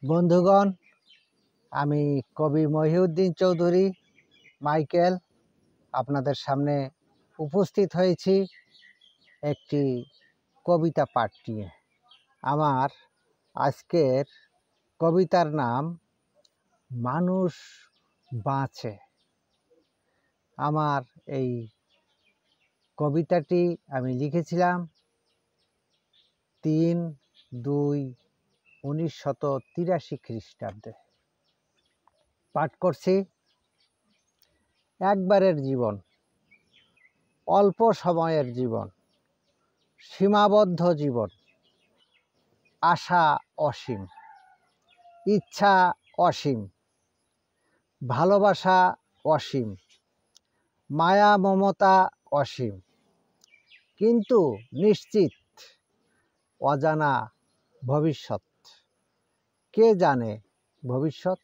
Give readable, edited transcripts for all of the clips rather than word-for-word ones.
বন্ধুগণ, আমি কবি মহিউদ্দিন চৌধুরী মাইকেল আপনাদের সামনে উপস্থিত হয়েছি একটি কবিতা পাঠ নিয়ে। আমার আজকের কবিতার নাম মানুষ বাঁচে। আমার এই কবিতাটি আমি লিখেছিলাম ৩-২-১৯৮৩ খ্রিস্টাব্দে। পাঠ করছি। একবারের জীবন, অল্প সময়ের জীবন, সীমাবদ্ধ জীবন, আশা অসীম, ইচ্ছা অসীম, ভালোবাসা অসীম, মায়া মমতা অসীম, কিন্তু নিশ্চিত অজানা ভবিষ্যৎ। কে জানে ভবিষ্যৎ?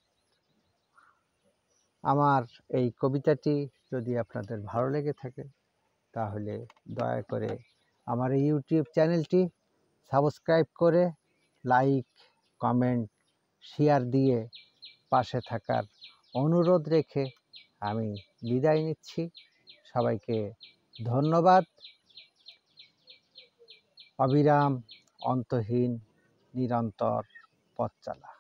আমার এই কবিতাটি যদি আপনাদের ভালো লেগে থাকে তাহলে দয়া করে আমার এই ইউটিউব চ্যানেলটি সাবস্ক্রাইব করে লাইক, কমেন্ট, শেয়ার দিয়ে পাশে থাকার অনুরোধ রেখে আমি বিদায় নিচ্ছি। সবাইকে ধন্যবাদ। অবিরাম, অন্তহীন, নিরন্তর পথ চলা।